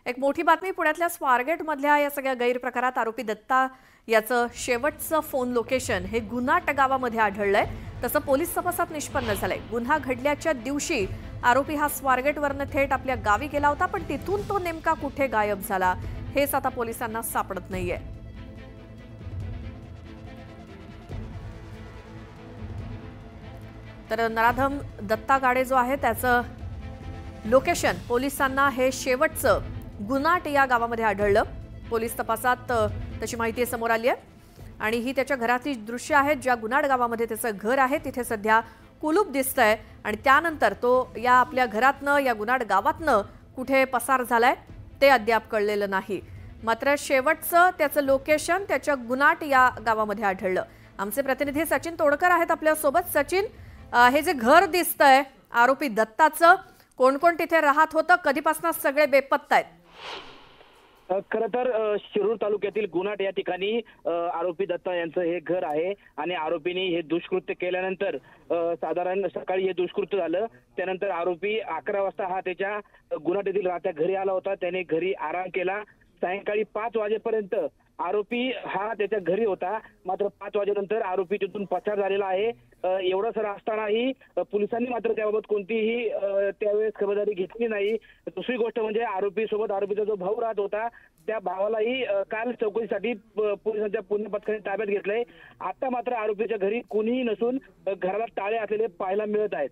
एक मोठी बातमी पुण्यातल्या स्वारगेट मधल्या या सगळ्या गैरप्रकारात आरोपी दत्ता याचं शेवटचं फोन लोकेशन हे गुन्हाट गावामध्ये आढळलंय। तसं पोलीस तपासात निष्पन्न झालंय। गुन्हा घडल्याच्या दिवशी आरोपी हा स्वारगेटवरनं थेट आपल्या गावी गेला होता, पण तिथून तो नेमका कुठे गायब झाला हेच आता पोलिसांना सापडत नाहीये। तर नराधम दत्ता गाडे जो आहे त्याचं लोकेशन पोलिसांना हे शेवटचं गुन्हाट या गावामध्ये आढळलं। पोलीस तपासात त्याची माहिती समोर आली आहे आणि ही त्याच्या घराची दृश्य आहेत, ज्या गुन्हाट गावामध्ये त्याचं घर आहे तिथे सध्या कुलूप दिसतंय आणि त्यानंतर तो या आपल्या घरातनं या गुन्हाट गावातनं कुठे पसार झालाय ते अद्याप कळलेलं नाही। मात्र शेवटचं त्याचं लोकेशन त्याच्या गुन्हाट या गावामध्ये आढळलं। आमचे प्रतिनिधी सचिन तोडकर आहेत आपल्या सोबत। सचिन, हे जे घर दिसतंय आरोपी दत्ताचं, कोण कोण तिथे राहत होतं, कधीपासून सगळे बेपत्ता आहेत? खरं तर शिरूर तालुक्यातील गुन्हाट या ठिकाणी आरोपी दत्ता यांचं हे घर आहे आणि आरोपीने हे दुष्कृत्य केल्यानंतर साधारण सकाळी हे दुष्कृत्य झालं। त्यानंतर आरोपी 11 वाजता हा त्याच्या गुन्हाट येथील राहत्या घरी आला होता। त्याने घरी आराम केला। सायंकाळी 5 वाजेपर्यंत आरोपी हा त्याच्या घरी होता। मात्र 5 वाजेनंतर आरोपी तिथून पसार झालेला आहे। एवढं सर असतानाही पोलिसांनी मात्र त्याबाबत कोणतीही त्यावेळेस खबरदारी घेतली नाही। दुसरी गोष्ट म्हणजे आरोपी सोबत आरोपीचा जो भाऊ राहत होता त्या भावालाही काल चौकशीसाठी पोलिसांच्या पुणे पथकाने ताब्यात घेतलंय। आता मात्र आरोपीच्या घरी कोणीही नसून घराला टाळे असलेले पाहायला मिळत आहेत।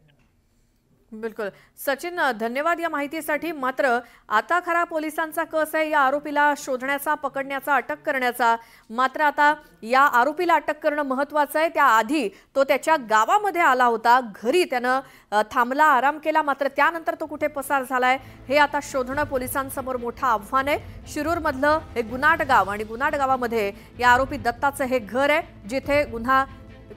बिलकुल सचिन, धन्यवाद या माहितीसाठी। मात्र आता खरा पोलिसांचा कस आहे या आरोपीला शोधण्याचा, पकडण्याचा, अटक करण्याचा। मात्र आता या आरोपीला अटक करणं महत्त्वाचं आहे। त्याआधी तो त्याच्या गावामध्ये आला होता, घरी त्यानं थांबला, आराम केला, मात्र त्यानंतर तो कुठे पसार झालाय हे आता शोधणं पोलिसांसमोर मोठं आव्हान आहे। शिरूर मधलं हे गुन्हाट गाव आणि गुन्हाट गावामध्ये या आरोपी दत्ताचं हे घर आहे, जिथे गुन्हा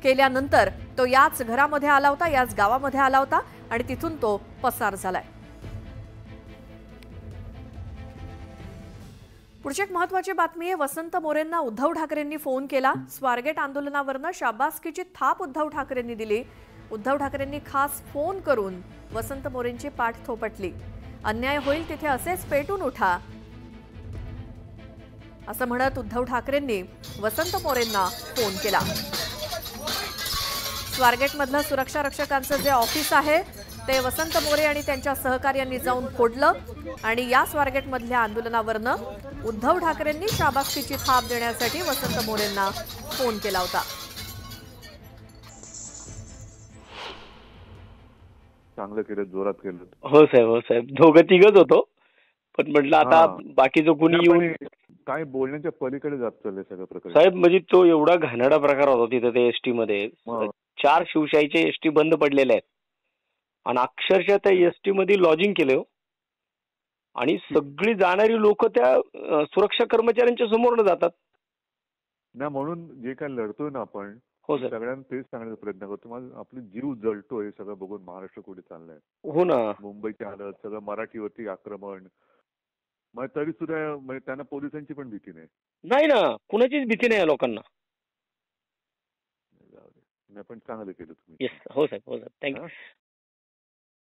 केल्यानंतर तो याच घरामध्ये आला होता, याच गावामध्ये आला होता आणि तिथून तो पसार झालाय। पुढची एक महत्त्वाची बातमी आहे। वसंत मोरेंना उद्धव ठाकरेंनी फोन केला। स्वारगेट आंदोलनावरनं शाबासकीची थाप उद्धव ठाकरेंनी दिली। उद्धव ठाकरेंनी खास फोन करून वसंत मोरेंची पाठ थोपटली। अन्याय होईल तिथे असेच पेटून उठा असं म्हणत उद्धव ठाकरेंनी वसंत मोरेंना फोन केला। स्वारगेट मधलं सुरक्षा रक्षकांचं जे ऑफिस आहे ते वसंत मोरे आणि त्यांच्या सहकार्यांनी जाऊन फोडलं आणि या स्वारगेट मधल्या आंदोलनावरनं उद्धव ठाकरेंनी शाबासकीची थाप देण्यासाठी वसंत मोरेंना फोन केला होता। चांगलं केलं, जोरात केलं। हो साहेब, दोघं तिघच होतो, पण म्हटलं आता बाकीचं कोणी येऊन काय बोलण्याच्या पलीकडे जात चाललंय सगळं प्रकार साहेब। म्हणजे तो एवढा घाणेरडा प्रकार होता तिथे ते एसटी मध्ये 4 शिवशाहीचे एसटी बंद पडलेले आहेत आणि अक्षरशः त्या एसटी मध्ये लॉजिंग केलं आणि सगळी जाणारी लोक त्या सुरक्षा कर्मचाऱ्यांच्या समोर जातात ना। म्हणून जे काय लढतोय ना आपण, हो सर, सगळ्यांना तेच सांगण्याचा प्रयत्न करतो। आपली जीव जळतोय हे सगळं बघून महाराष्ट्र कुठे चाललंय। हो ना, मुंबईची हालत, सगळं मराठीवरती आक्रमण, मग तरी सुद्धा त्यांना पोलिसांची पण भीती नाही ना, कुणाचीच भीती नाही या लोकांना। पण चांगलं केलं तुम्ही। येस, हो साहेब, थँक्यू।